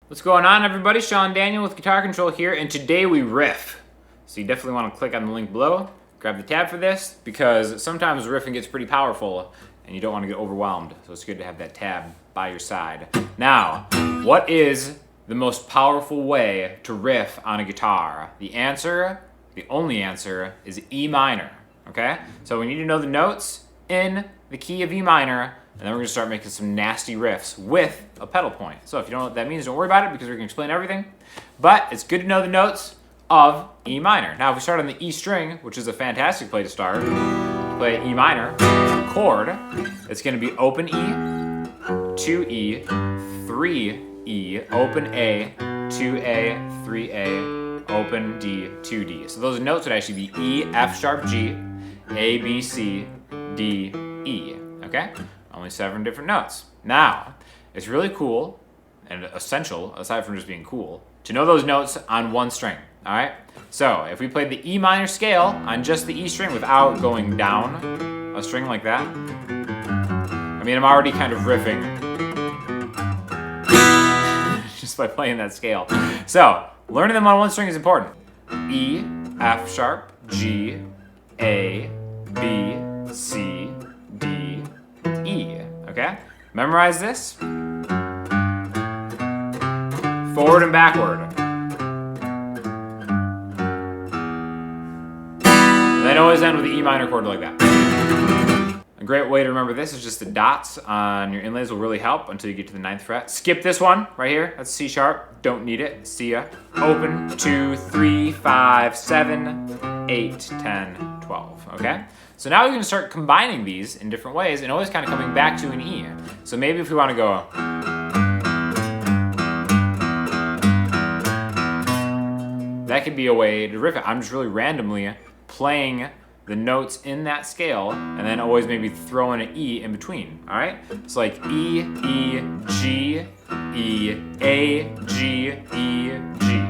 What's going on, everybody? Sean Daniel with Guitar Control here, and today we riff. So you definitely want to click on the link below, grab the tab for this, because sometimes riffing gets pretty powerful and you don't want to get overwhelmed, so it's good to have that tab by your side. Now, what is the most powerful way to riff on a guitar? The only answer, is E minor, okay? So we need to know the notes in the key of E minor, and then we're gonna start making some nasty riffs with a pedal point. So if you don't know what that means, don't worry about it because we're gonna explain everything. But it's good to know the notes of E minor. Now if we start on the E string, which is a fantastic place to start, play E minor chord, it's gonna be open E, 2E, 3E, open A, 2A, 3A, open D, 2D. So those notes would actually be E, F sharp, G, A, B, C, D, E, okay? Only 7 different notes. Now, it's really cool and essential, aside from just being cool, to know those notes on one string, all right? So, if we played the E minor scale on just the E string without going down a string like that, I mean, I'm already kind of riffing just by playing that scale. So, learning them on one string is important. E, F sharp, G, A, B, C, D, E, okay? Memorize this. Forward and backward. And then always end with the E minor chord like that. A great way to remember this is just the dots on your inlays will really help until you get to the 9th fret. Skip this one right here. That's C sharp. Don't need it. See ya. Open, 2, 3, 5, 7, 8, 10, 12, okay? So now we can start combining these in different ways and always kind of coming back to an E. So maybe if we want to go, that could be a way to riff it. I'm just really randomly playing the notes in that scale and then always maybe throw in an E in between, all right? So like E, E, G, E, A, G, E, G,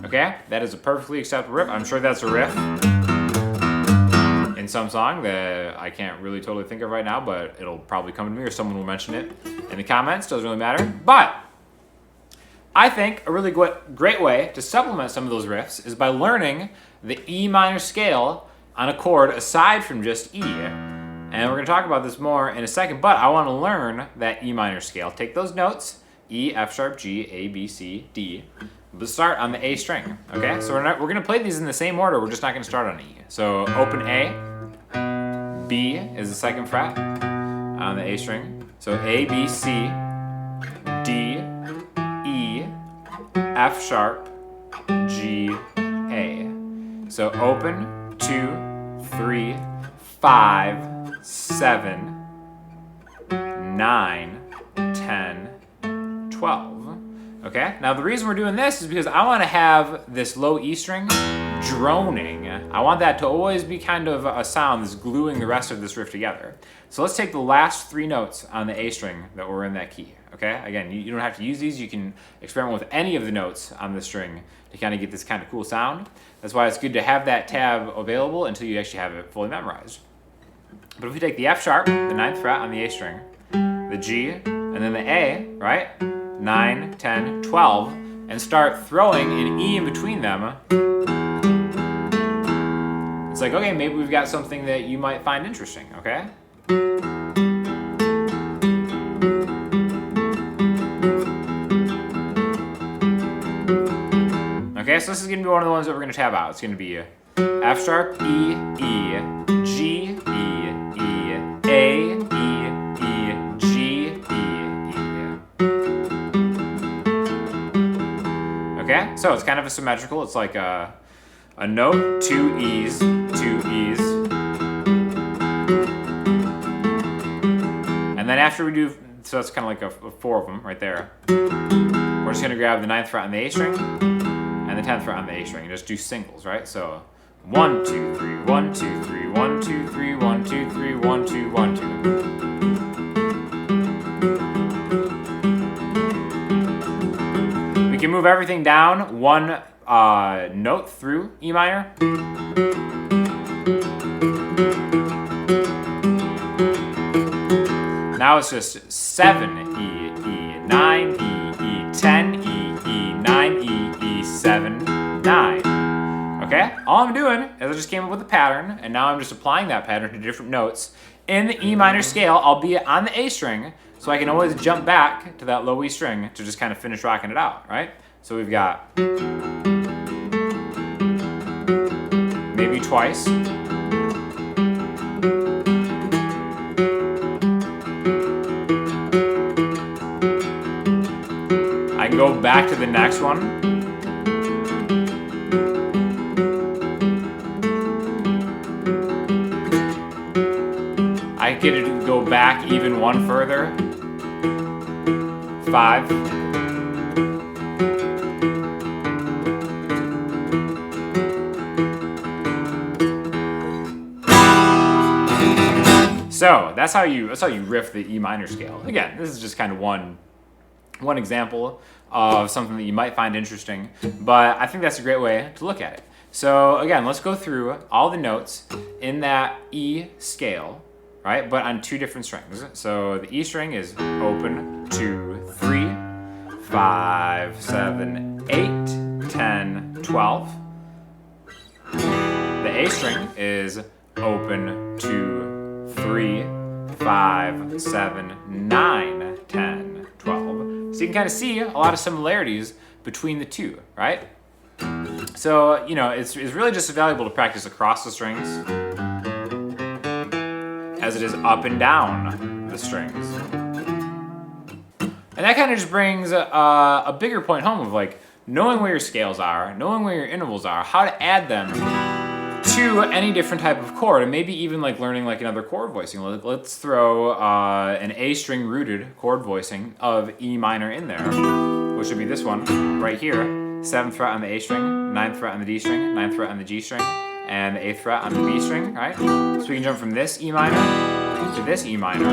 okay? That is a perfectly acceptable riff. I'm sure that's a riff in some song that I can't really totally think of right now, but it'll probably come to me or someone will mention it in the comments. Doesn't really matter. But I think a really great way to supplement some of those riffs is by learning the E minor scale on a chord aside from just E. And we're going to talk about this more in a second, but I want to learn that E minor scale. Take those notes, E, F sharp, G, A, B, C, D. Let's start on the A string, okay? So we're going to play these in the same order. We're just not going to start on E. So open A, B is the 2nd fret on the A string. So A, B, C, D, E, F sharp, G, A. So open, 2, 3, 5, 7, 9, 10, 12. Okay? Now the reason we're doing this is because I want to have this low E string droning. I want that to always be kind of a sound that's gluing the rest of this riff together. So let's take the last 3 notes on the A string that were in that key. Okay? Again, you don't have to use these. You can experiment with any of the notes on the string to kind of get this kind of cool sound. That's why it's good to have that tab available until you actually have it fully memorized. But if we take the F sharp, the 9th fret on the A string, the G, and then the A, right? 9, 10, 12, and start throwing an E in between them. It's like, okay, maybe we've got something that you might find interesting, okay? Okay, so this is going to be one of the ones that we're going to tab out. It's going to be F sharp, E, E, G, E, E, A, E, E, G, E, E. Okay, so it's kind of a symmetrical. It's like a note, 2 E's, 2 E's. And then after we do, so it's kind of like a 4 of them right there. We're just going to grab the 9th fret on the A string and the 10th fret on the A string and just do singles, right? So 1, 2, 3, 1, 2, 3, 1, 2, 3, 1, 2, 3, 1, 2, 1, 2. We can move everything down 1 note through E minor. Now it's just 7 E, E, 9 E, E, 10 E, 7, 9. Okay? All I'm doing is I just came up with a pattern, and now I'm just applying that pattern to different notes in the E minor scale, albeit on the A string, so I can always jump back to that low E string to just kind of finish rocking it out, right? So we've got maybe twice. I can go back to the next one. I get to go back even one further. 5. So that's how you riff the E minor scale. Again, this is just kind of one example of something that you might find interesting, but I think that's a great way to look at it. So again, let's go through all the notes in that E scale, right? But on 2 different strings. So the E string is open, 2, 3, 5, 7, 8, 10, 12. The A string is open, 2, 3, 5, 7, 9, 10, 12. So you can kind of see a lot of similarities between the two, right? So, you know, it's really just valuable to practice across the strings as it is up and down the strings. And that kind of just brings a bigger point home of like knowing where your scales are, knowing where your intervals are, how to add them to any different type of chord, and maybe even like learning like another chord voicing. Let's throw an A string rooted chord voicing of E minor in there, which would be this one right here. 7th fret on the A string, 9th fret on the D string, 9th fret on the G string, and the 8th fret on the B string, right? So we can jump from this E minor to this E minor,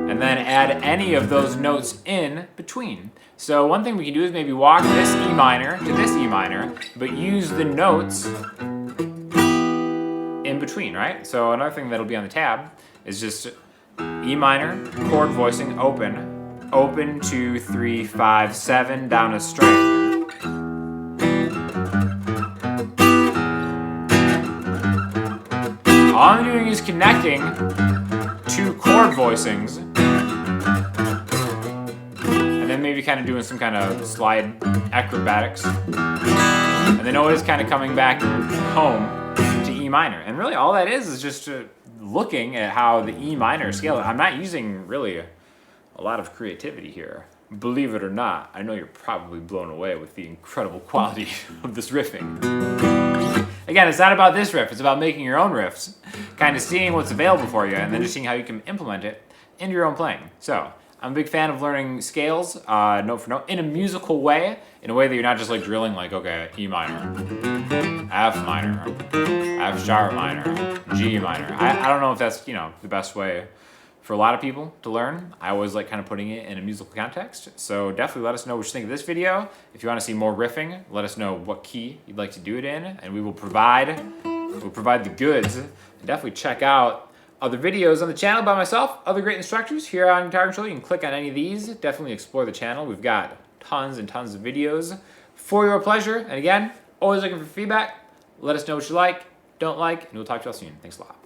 and then add any of those notes in between. So one thing we can do is maybe walk this E minor to this E minor, but use the notes in between, right? So another thing that'll be on the tab is just E minor, chord voicing, open, 2, 3, 5, 7, down a string. All I'm doing is connecting 2 chord voicings, and then maybe kind of doing some kind of slide acrobatics, and then always kind of coming back home to E minor. And really all that is just looking at how the E minor scale. I'm not using really a lot of creativity here. Believe it or not, I know you're probably blown away with the incredible quality of this riffing. Again, it's not about this riff, it's about making your own riffs, kind of seeing what's available for you, and then just seeing how you can implement it into your own playing. So, I'm a big fan of learning scales, note for note, in a musical way, in a way that you're not just like drilling like, okay, E minor, F minor, F sharp minor, G minor. I don't know if that's, you know, the best way for a lot of people to learn. I always like kind of putting it in a musical context. So definitely let us know what you think of this video. If you want to see more riffing, let us know what key you'd like to do it in, and we will provide the goods. And definitely check out other videos on the channel by myself, other great instructors here on Guitar Control. You can click on any of these. Definitely explore the channel. We've got tons and tons of videos for your pleasure. And again, always looking for feedback. Let us know what you like, don't like, and we'll talk to you all soon. Thanks a lot.